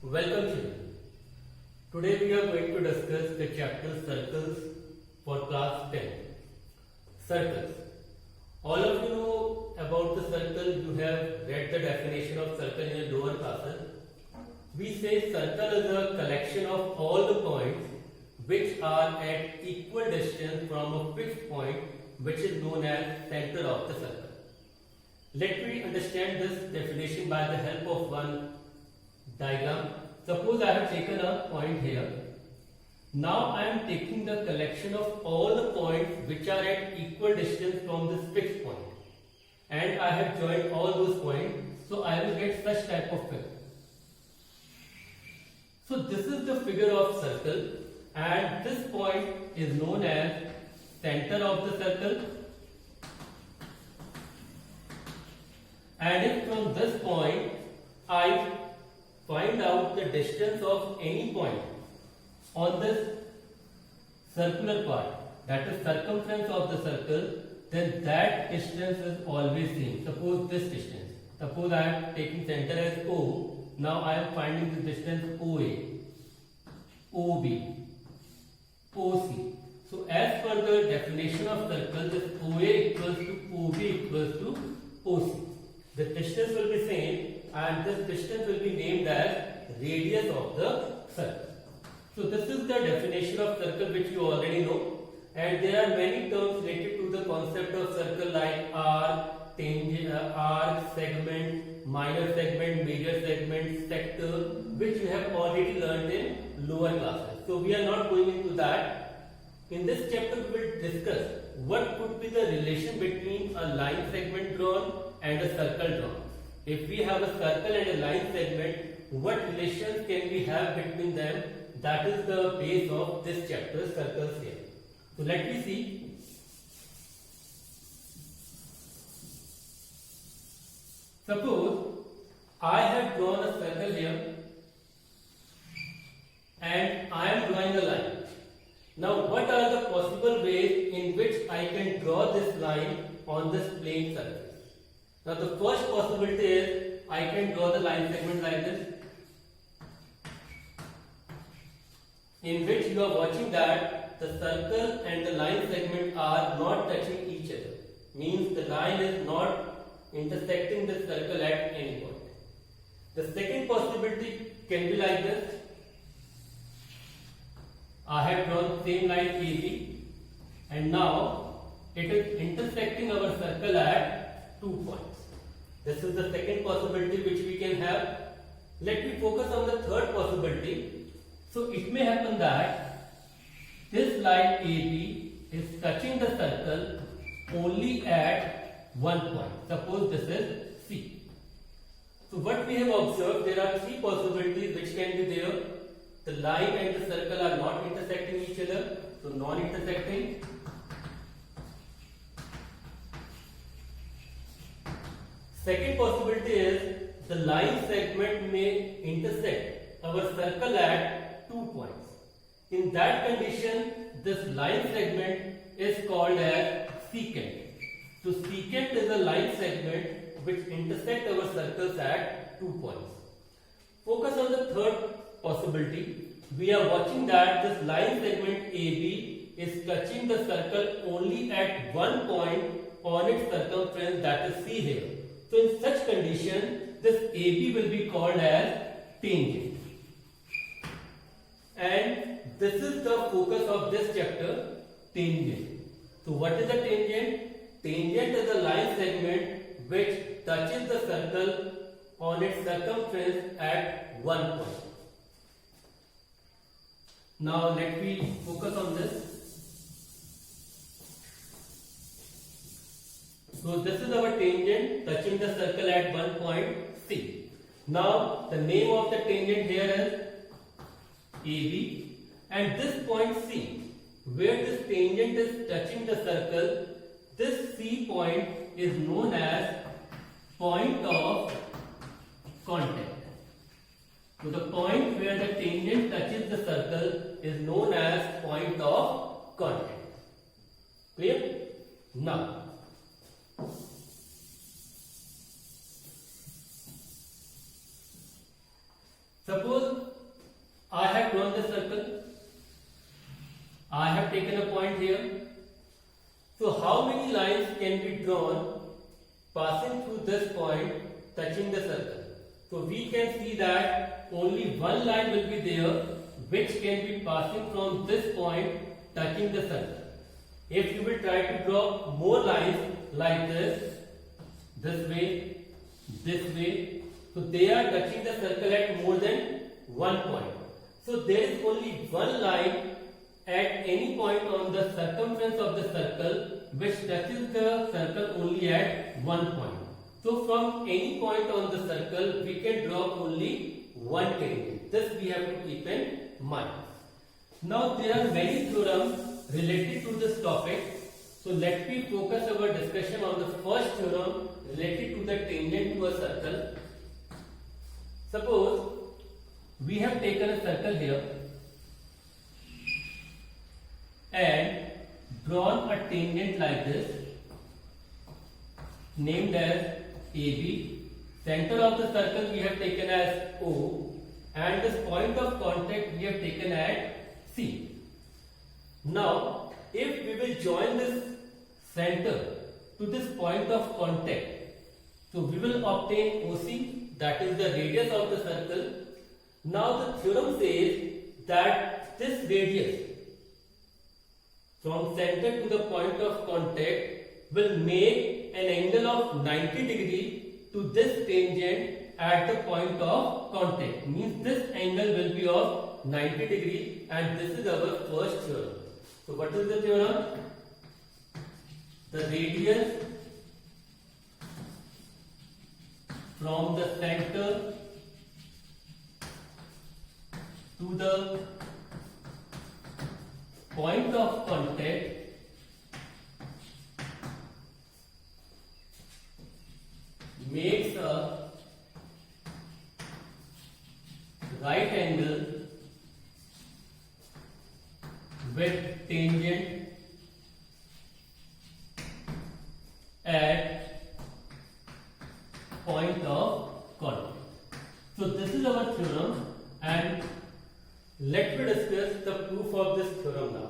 Welcome children. Today we are going to discuss the chapter circles for class 10. Circles. All of you know about the circle. You have read the definition of circle in your lower classes. We say circle is a collection of all the points which are at equal distance from a fixed point which is known as center of the circle. Let me understand this definition by the help of one diagram. Suppose I have taken a point here. Now I am taking the collection of all the points which are at equal distance from this fixed point, and I have joined all those points, so I will get such type of figure. So this is the figure of circle, and this point is known as center of the circle. And if from this point I find out the distance of any point on this circular part, that is circumference of the circle, then that distance is always same. Suppose this distance. Suppose I am taking center as O. Now I am finding the distance OA, OB, OC. So as per the definition of circle, this OA equals to OB equals to OC. The distance will be same, and this distance will be named as radius of the circle. So this is the definition of circle which you already know, and there are many terms related to the concept of circle like arc, tangent, arc, segment, minor segment, major segment, sector, which you have already learned in lower classes. So we are not going into that. In this chapter we will discuss what could be the relation between a line segment drawn and a circle drawn. If we have a circle and a line segment, what relations can we have between them? That is the base of this chapter, circles here. So let me see. Suppose I have drawn a circle here and I am drawing a line. Now what are the possible ways in which I can draw this line on this plane surface? Now the first possibility is I can draw the line segment like this, in which you are watching that the circle and the line segment are not touching each other. Means the line is not intersecting the circle at any point. The second possibility can be like this. I have drawn same line AB, and now it is intersecting our circle at 2 points. This is the second possibility which we can have. Let me focus on the third possibility. So it may happen that this line AB is touching the circle only at 1 point. Suppose this is C. So what we have observed, there are three possibilities which can be there. The line and the circle are not intersecting each other, so non-intersecting. Second possibility is the line segment may intersect our circle at 2 points. In that condition, this line segment is called as secant. So secant is a line segment which intersect our circles at 2 points. Focus on the third possibility. We are watching that this line segment AB is touching the circle only at 1 point on its circumference, that is C here. So in such condition, this AB will be called as tangent. And this is the focus of this chapter, tangent. So what is a tangent? Tangent is a line segment which touches the circle on its circumference at 1 point. Now let me focus on this. So this is our tangent touching the circle at 1 point C. Now the name of the tangent here is AB, and this point C, where this tangent is touching the circle, this C point is known as point of contact. So the point where the tangent touches the circle is known as point of contact. Clear? Now Suppose I have drawn the circle. I have taken a point here. So how many lines can be drawn passing through this point touching the circle? So we can see that only one line will be there which can be passing from this point touching the circle. If you will try to draw more lines like this way, so they are touching the circle at more than one point. So there is only one line at any point on the circumference of the circle which touches the circle only at one point. So from any point on the circle we can draw only one tangent. This we have to keep in mind. Now there are many theorems related to this topic. So let me focus our discussion on the first theorem related to the tangent to a circle. Suppose we have taken a circle here and drawn a tangent like this, named as AB. Center of the circle we have taken as O, and this point of contact we have taken at C. Now, if we will join this center to this point of contact, so we will obtain OC, that is the radius of the circle. Now the theorem says that this radius from center to the point of contact will make an angle of 90 degree to this tangent at the point of contact. Means this angle will be of 90 degree, and this is our first theorem. So what is the theorem? The radius from the center to the point of contact makes a right angle with tangent at point of contact. So this is our theorem, and let me discuss the proof of this theorem now.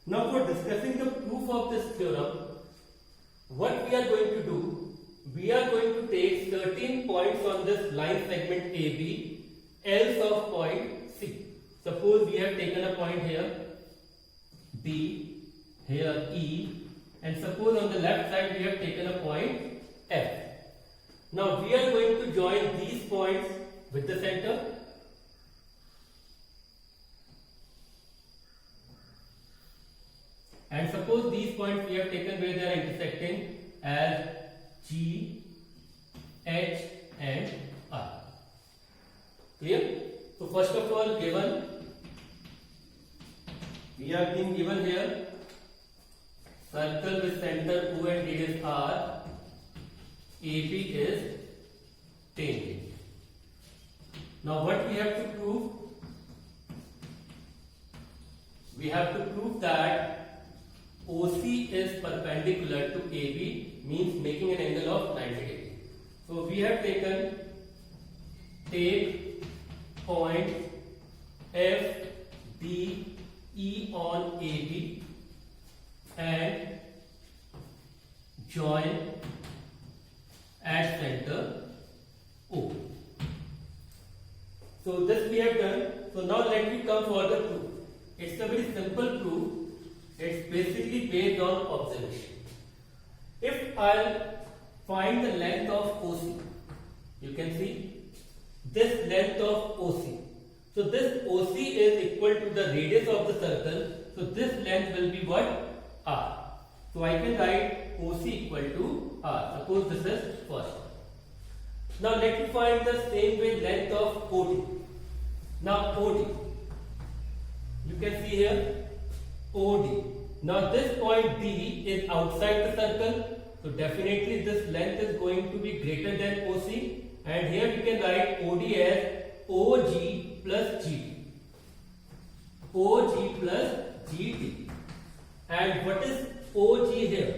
Now for discussing the proof of this theorem, what we are going to do, we are going to take certain points on this line segment AB, else of point C. Suppose we have taken a point here D, here E, and suppose on the left side we have taken a point F. Now we are going to join these points with the center. And suppose these points we have taken where they are intersecting as G, H and R. Clear? So first of all, given, we are being given here circle with center O and radius R, AB is tangent. Now what we have to prove? We have to prove that OC is perpendicular to AB, means making an angle of 90 degree. So we have taken, take point F, D, E on AB and join at center O. So this we have done. So now let me come for the proof. It's a very simple proof. It's basically based on observation. If I'll find the length of OC, you can see this length of OC. So this OC is equal to the radius of the circle. So this length will be what? R. So I can write OC equal to R. Suppose this is first. Now let me find the same way length of OD. Now OD. You can see here OD. Now this point D is outside the circle, so definitely this length is going to be greater than OC, and here we can write OD as OG plus GT. OG plus GT. And what is OG here?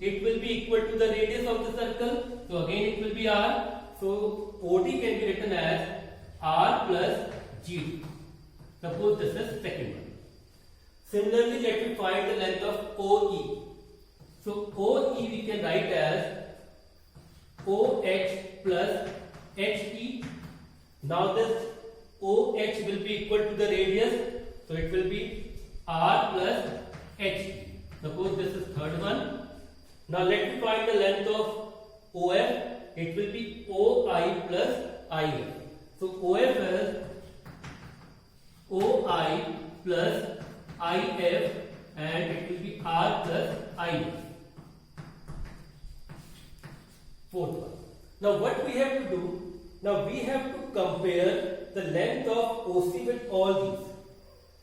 It will be equal to the radius of the circle, so again it will be R. So OD can be written as R plus GT. Suppose this is second one. Similarly, let me find the length of OE. So OE we can write as OH plus HE. Now this OH will be equal to the radius, so it will be R plus HE. Suppose this is third one. Now let me find the length of OF. It will be OI plus IF. So OF is OI plus IF and it will be R plus IF. Fourth one. Now what we have to do? Now we have to compare the length of OC with all these,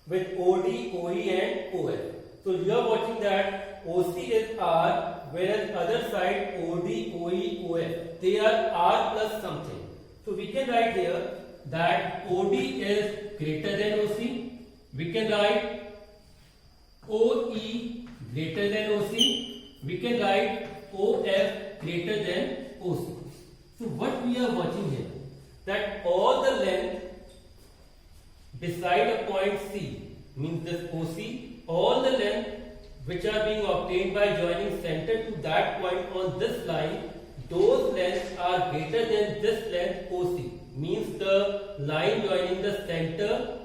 with OD, OE and OF. So you are watching that OC is R, whereas other side OD, OE, OF, they are R plus something. So we can write here that OD is greater than OC. We can write OE greater than OC. We can write OF greater than OC. So what we are watching here, that all the length beside a point C, means this OC, all the length which are being obtained by joining center to that point on this line, those lengths are greater than this length OC, means the line joining the center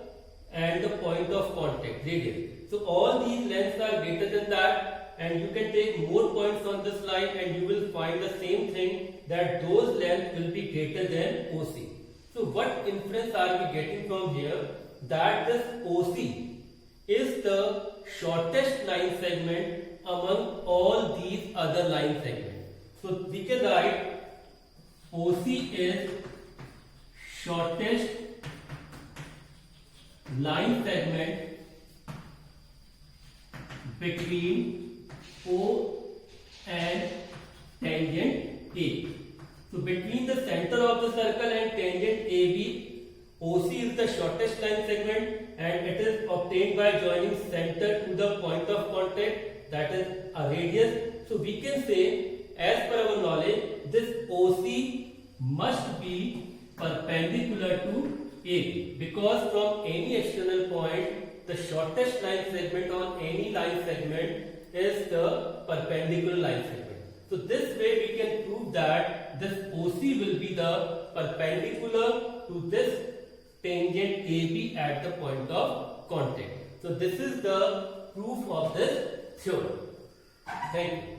and the point of contact, radius. So all these lengths are greater than that, and you can take more points on this line and you will find the same thing, that those lengths will be greater than OC. So what inference are we getting from here? That this OC is the shortest line segment among all these other line segments. So we can write OC is shortest line segment between O and tangent A. So between the center of the circle and tangent AB, OC is the shortest line segment and it is obtained by joining center to the point of contact, that is a radius. So we can say, as per our knowledge, this OC must be perpendicular to AB, because from any external point, the shortest line segment on any line segment is the perpendicular line segment. So this way we can prove that this OC will be the perpendicular to this tangent AB at the point of contact. So this is the proof of this theorem. Thank you.